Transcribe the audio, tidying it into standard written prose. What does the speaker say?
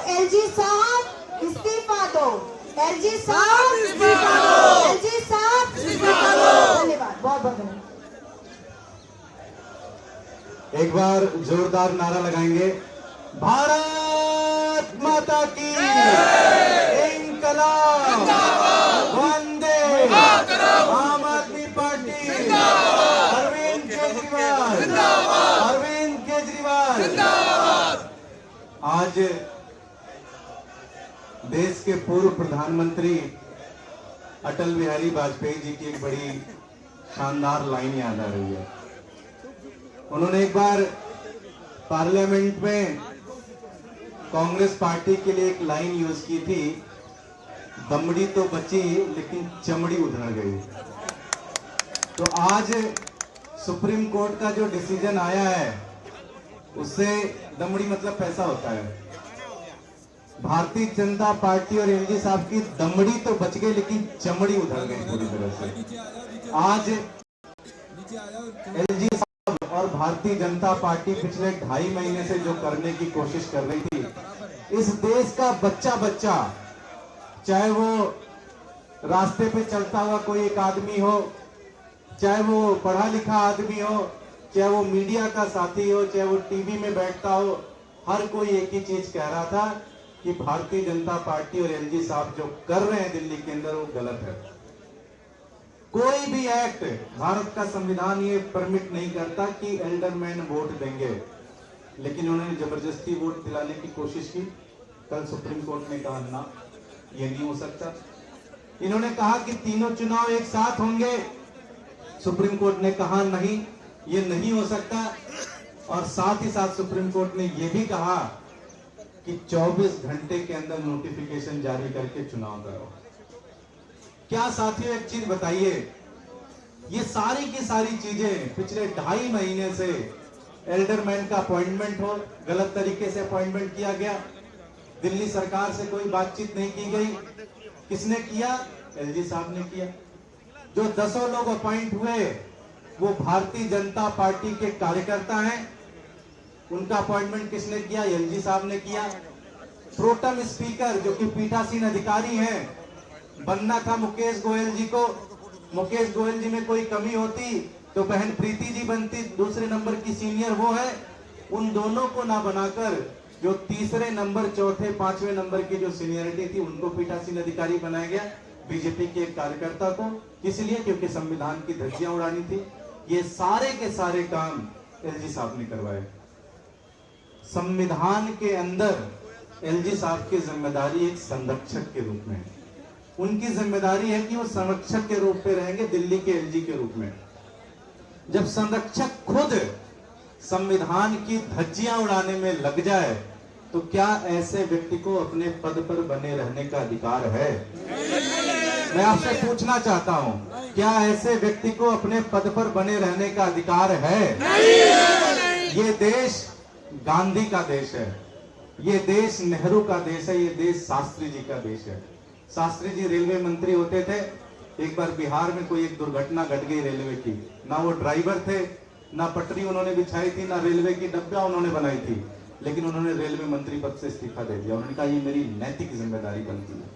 LG साहब इस्तीफा दो, एलजी साहब इस्तीफा दो, एलजी साहब इस्तीफा दो। धन्यवाद, बहुत बहुत धन्यवाद। एक बार जोरदार नारा लगाएंगे, भारत माता की, इंकलाब, वंदे आम आदमी पार्टी, अरविंद केजरीवाल, अरविंद केजरीवाल। आज देश के पूर्व प्रधानमंत्री अटल बिहारी वाजपेयी जी की एक बड़ी शानदार लाइन याद आ रही है। उन्होंने एक बार पार्लियामेंट में कांग्रेस पार्टी के लिए एक लाइन यूज की थी, दमड़ी तो बची लेकिन चमड़ी उधड़ गई। तो आज सुप्रीम कोर्ट का जो डिसीजन आया है उससे दमड़ी मतलब पैसा होता है। भारतीय जनता पार्टी और एलजी साहब की दमड़ी तो बच गई लेकिन चमड़ी उधड़ गई पूरी तरह से। आज एलजी और भारतीय जनता पार्टी पिछले 2.5 महीने से जो करने की कोशिश कर रही थी, इस देश का बच्चा बच्चा, चाहे वो रास्ते पे चलता हुआ कोई एक आदमी हो, चाहे वो पढ़ा लिखा आदमी हो, चाहे वो मीडिया का साथी हो, चाहे वो टीवी में बैठता हो, हर कोई एक ही चीज कह रहा था कि भारतीय जनता पार्टी और एलजी साहब जो कर रहे हैं दिल्ली के अंदर वो गलत है। कोई भी एक्ट, भारत का संविधान ये परमिट नहीं करता कि एल्डरमैन वोट देंगे, लेकिन उन्होंने जबरदस्ती वोट दिलाने की कोशिश की। कल सुप्रीम कोर्ट ने कहा ना, ये नहीं हो सकता। इन्होंने कहा कि तीनों चुनाव एक साथ होंगे, सुप्रीम कोर्ट ने कहा नहीं, ये नहीं हो सकता। और साथ ही साथ सुप्रीम कोर्ट ने यह भी कहा कि 24 घंटे के अंदर नोटिफिकेशन जारी करके चुनाव करो। क्या साथियों एक चीज बताइए, ये सारी की सारी चीजें पिछले 2.5 महीने से एल्डरमैन का अपॉइंटमेंट हो, गलत तरीके से अपॉइंटमेंट किया गया, दिल्ली सरकार से कोई बातचीत नहीं की गई। किसने किया? एलजी साहब ने किया। जो 10 लोग अपॉइंट हुए वो भारतीय जनता पार्टी के कार्यकर्ता हैं, उनका अपॉइंटमेंट किसने किया? एलजी साहब ने किया। प्रोटम स्पीकर जो कि पीठासीन अधिकारी हैं, बनना था मुकेश गोयल जी को। मुकेश गोयल जी में कोई कमी होती तो बहन प्रीति जी बनती, दूसरे नंबर की सीनियर वो है। उन दोनों को ना बनाकर जो तीसरे नंबर, चौथे, 5वें नंबर की जो सीनियरिटी थी उनको पीठासीन अधिकारी बनाया गया, बीजेपी के एक कार्यकर्ता को। इसलिए क्योंकि संविधान की धज्जियां उड़ानी थी। ये सारे के सारे काम एलजी साहब ने करवाए। संविधान के अंदर एलजी साहब की जिम्मेदारी एक संरक्षक के रूप में है। उनकी जिम्मेदारी है कि वो संरक्षक के रूप में रहेंगे, दिल्ली के एलजी के रूप में। जब संरक्षक खुद संविधान की धज्जियां उड़ाने में लग जाए तो क्या ऐसे व्यक्ति को अपने पद पर बने रहने का अधिकार है? मैं आपसे पूछना चाहता हूं, क्या ऐसे व्यक्ति को अपने पद पर बने रहने का अधिकार है? ये देश गांधी का देश है, ये देश नेहरू का देश है, ये देश शास्त्री जी का देश है। शास्त्री जी रेलवे मंत्री होते थे। एक बार बिहार में कोई एक दुर्घटना घट गई रेलवे की, ना वो ड्राइवर थे, ना पटरी उन्होंने बिछाई थी, ना रेलवे की डब्बा उन्होंने बनाई थी, लेकिन उन्होंने रेलवे मंत्री पद से इस्तीफा दे दिया। उन्होंने कहा ये मेरी नैतिक जिम्मेदारी बनती है।